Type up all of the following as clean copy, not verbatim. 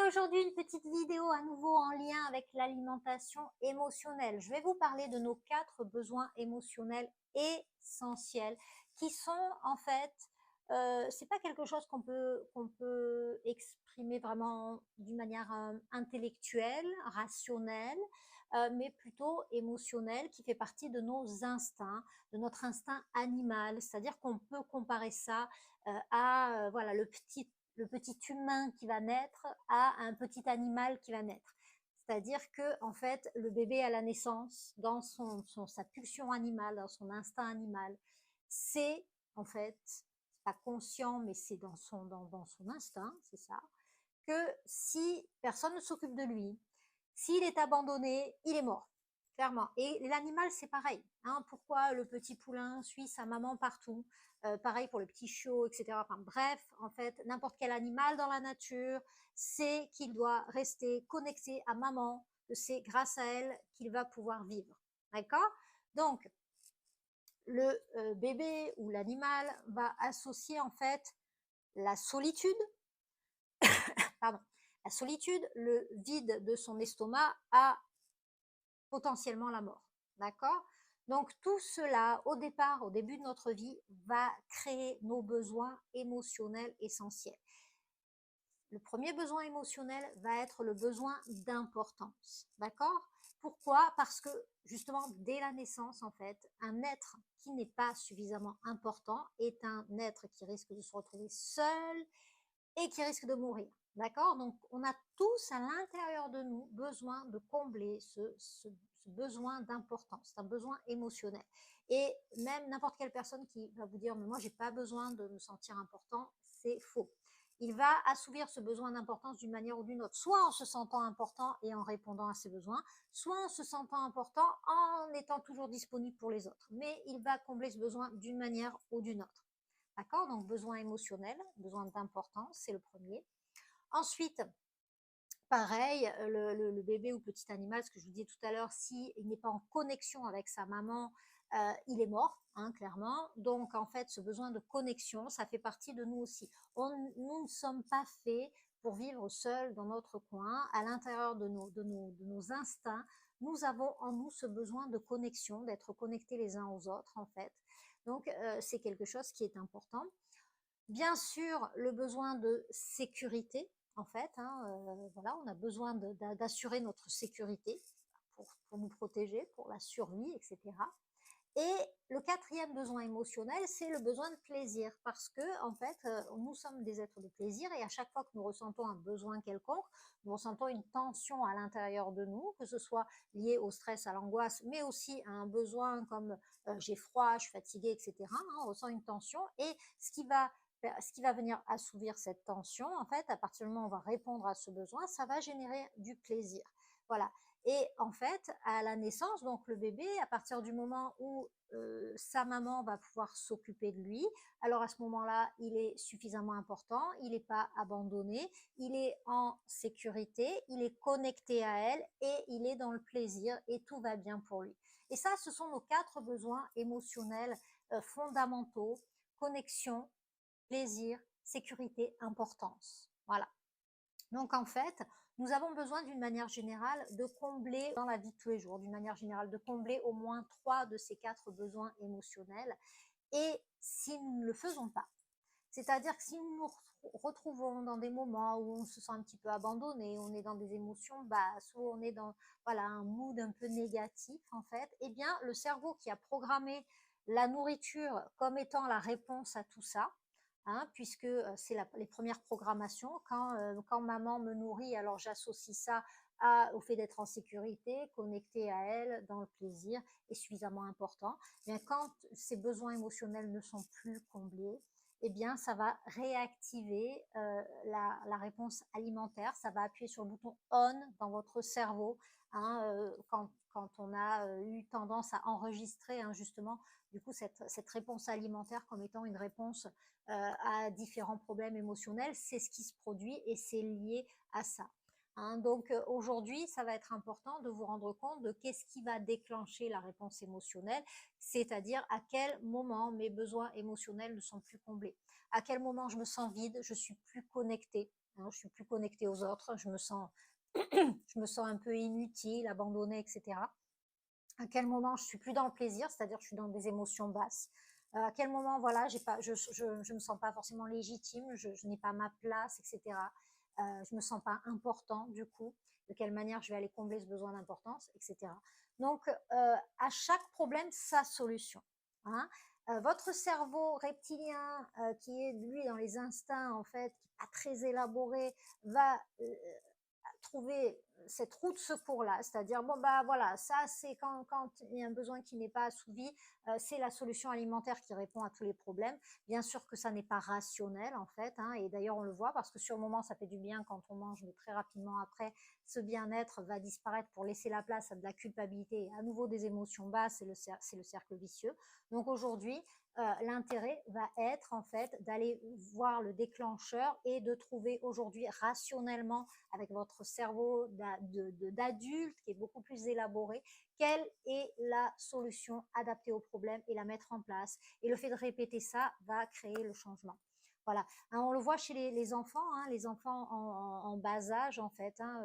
aujourd'hui une petite vidéo à nouveau en lien avec l'alimentation émotionnelle. Je vais vous parler de nos 4 besoins émotionnels essentiels qui sont en fait, c'est pas quelque chose qu'on peut exprimer vraiment d'une manière intellectuelle, rationnelle, mais plutôt émotionnelle, qui fait partie de nos instincts, de notre instinct animal. C'est-à-dire qu'on peut comparer ça à voilà le petit humain qui va naître à un petit animal qui va naître. C'est-à-dire que en fait, le bébé à la naissance, dans sa pulsion animale, dans son instinct animal, c'est en fait, c'est pas conscient, mais c'est dans son instinct, c'est ça, que si personne ne s'occupe de lui, s'il est abandonné, il est mort, clairement. Et l'animal, c'est pareil. Hein. Pourquoi le petit poulain suit sa maman partout? Pareil pour le petit chiot, etc. Enfin, bref, en fait, n'importe quel animal dans la nature, c'est qu'il doit rester connecté à maman, que c'est grâce à elle qu'il va pouvoir vivre. D'accord? Donc, le bébé ou l'animal va associer en fait la solitude, pardon, la solitude, le vide de son estomac à potentiellement la mort. D'accord? Donc tout cela, au départ, au début de notre vie, va créer nos besoins émotionnels essentiels. Le premier besoin émotionnel va être le besoin d'importance. D'accord? Pourquoi? Parce que justement, dès la naissance, en fait, un être qui n'est pas suffisamment important est un être qui risque de se retrouver seul et qui risque de mourir. D'accord? Donc, on a tous à l'intérieur de nous besoin de combler ce besoin d'importance, c'est un besoin émotionnel. Et même n'importe quelle personne qui va vous dire, mais moi, j'ai pas besoin de me sentir important, c'est faux. Il va assouvir ce besoin d'importance d'une manière ou d'une autre, soit en se sentant important et en répondant à ses besoins, soit en se sentant important en étant toujours disponible pour les autres. Mais il va combler ce besoin d'une manière ou d'une autre. D'accord? Donc, besoin émotionnel, besoin d'importance, c'est le premier. Ensuite, pareil, le bébé ou petit animal, ce que je vous disais tout à l'heure, s'il n'est pas en connexion avec sa maman, il est mort, hein, clairement. Donc, en fait, ce besoin de connexion, ça fait partie de nous aussi. Nous ne sommes pas faits pour vivre seuls dans notre coin, à l'intérieur de nos instincts. Nous avons en nous ce besoin de connexion, d'être connectés les uns aux autres, en fait. Donc, c'est quelque chose qui est important. Bien sûr, le besoin de sécurité, en fait, hein, voilà, on a besoin d'assurer notre sécurité pour nous protéger, pour la survie, etc. Et le quatrième besoin émotionnel, c'est le besoin de plaisir, parce que en fait, nous sommes des êtres de plaisir et à chaque fois que nous ressentons un besoin quelconque, nous ressentons une tension à l'intérieur de nous, que ce soit lié au stress, à l'angoisse, mais aussi à un besoin comme j'ai froid, je suis fatiguée, etc. Hein, on ressent une tension et ce qui va venir assouvir cette tension, en fait, à partir du moment où on va répondre à ce besoin, ça va générer du plaisir. Voilà. Et en fait, à la naissance, donc le bébé, à partir du moment où sa maman va pouvoir s'occuper de lui, alors à ce moment-là, il est suffisamment important, il n'est pas abandonné, il est en sécurité, il est connecté à elle et il est dans le plaisir et tout va bien pour lui. Et ça, ce sont nos 4 besoins émotionnels fondamentaux: connexion, plaisir, sécurité, importance. Voilà. Donc en fait, nous avons besoin d'une manière générale de combler dans la vie de tous les jours, d'une manière générale de combler au moins 3 de ces 4 besoins émotionnels. Et si nous ne le faisons pas, c'est-à-dire que si nous nous retrouvons dans des moments où on se sent un petit peu abandonné, on est dans des émotions basses, ou on est dans voilà, un mood un peu négatif en fait, eh bien le cerveau qui a programmé la nourriture comme étant la réponse à tout ça, hein, puisque c'est les premières programmations. Quand maman me nourrit, alors j'associe ça au fait d'être en sécurité, connecté à elle, dans le plaisir, est suffisamment important. Mais quand ces besoins émotionnels ne sont plus comblés, eh bien, ça va réactiver la réponse alimentaire. Ça va appuyer sur le bouton on dans votre cerveau, hein, quand on a eu tendance à enregistrer, hein, justement du coup cette réponse alimentaire comme étant une réponse à différents problèmes émotionnels. C'est ce qui se produit et c'est lié à ça. Hein, donc aujourd'hui, ça va être important de vous rendre compte de qu'est-ce qui va déclencher la réponse émotionnelle, c'est-à-dire à quel moment mes besoins émotionnels ne sont plus comblés, à quel moment je me sens vide, je suis plus connectée, hein, je suis plus connectée aux autres, je me sens un peu inutile, abandonnée, etc. À quel moment je suis plus dans le plaisir, c'est-à-dire je suis dans des émotions basses. À quel moment, voilà, j'ai pas, je me sens pas forcément légitime, je n'ai pas ma place, etc. Je me sens pas important du coup. De quelle manière je vais aller combler ce besoin d'importance, etc. Donc, à chaque problème, sa solution. Hein. Votre cerveau reptilien, qui est lui dans les instincts en fait, qui n'est pas très élaboré, va trouver cette roue de secours-là, c'est-à-dire, bon, bah voilà, ça c'est quand il y a un besoin qui n'est pas assouvi, c'est la solution alimentaire qui répond à tous les problèmes. Bien sûr que ça n'est pas rationnel en fait, hein, et d'ailleurs on le voit parce que sur le moment ça fait du bien quand on mange, mais très rapidement après, ce bien-être va disparaître pour laisser la place à de la culpabilité et à nouveau des émotions basses, c'est le cercle vicieux. Donc aujourd'hui, l'intérêt va être en fait d'aller voir le déclencheur et de trouver aujourd'hui rationnellement avec votre cerveau d'adulte qui est beaucoup plus élaboré, quelle est la solution adaptée au problème et la mettre en place. Et le fait de répéter ça va créer le changement. Voilà, hein, on le voit chez les enfants, hein, les enfants en bas âge en fait, hein,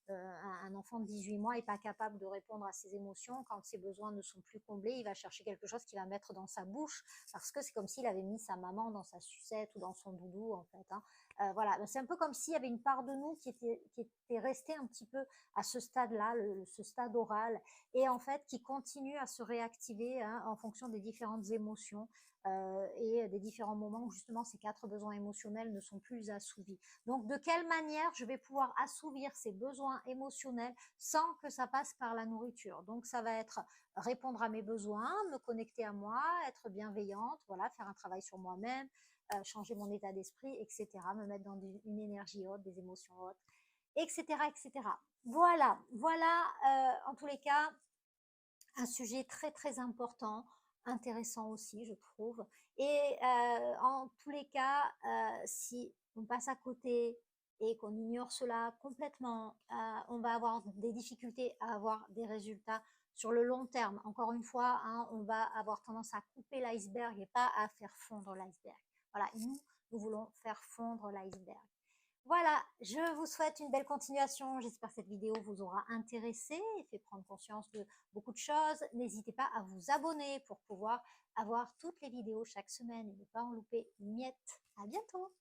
un enfant de 18 mois n'est pas capable de répondre à ses émotions. Quand ses besoins ne sont plus comblés, il va chercher quelque chose qu'il va mettre dans sa bouche parce que c'est comme s'il avait mis sa maman dans sa sucette ou dans son doudou en fait. Hein. Voilà, c'est un peu comme s'il y avait une part de nous qui était restée un petit peu à ce stade-là, ce stade oral, et en fait qui continue à se réactiver hein, en fonction des différentes émotions et des différents moments où justement ces 4 besoins émotionnels ne sont plus assouvis. Donc, de quelle manière je vais pouvoir assouvir ces besoins émotionnels sans que ça passe par la nourriture? Donc, ça va être répondre à mes besoins, me connecter à moi, être bienveillante, voilà, faire un travail sur moi-même, changer mon état d'esprit, etc., me mettre dans une énergie haute, des émotions hautes, etc., etc. Voilà, voilà, en tous les cas, un sujet très très important, intéressant aussi, je trouve. Et en tous les cas, si on passe à côté et qu'on ignore cela complètement, on va avoir des difficultés à avoir des résultats sur le long terme. Encore une fois, hein, on va avoir tendance à couper l'iceberg et pas à faire fondre l'iceberg. Voilà, nous voulons faire fondre l'iceberg. Voilà, je vous souhaite une belle continuation. J'espère que cette vidéo vous aura intéressé et fait prendre conscience de beaucoup de choses. N'hésitez pas à vous abonner pour pouvoir avoir toutes les vidéos chaque semaine et ne pas en louper une miette. À bientôt!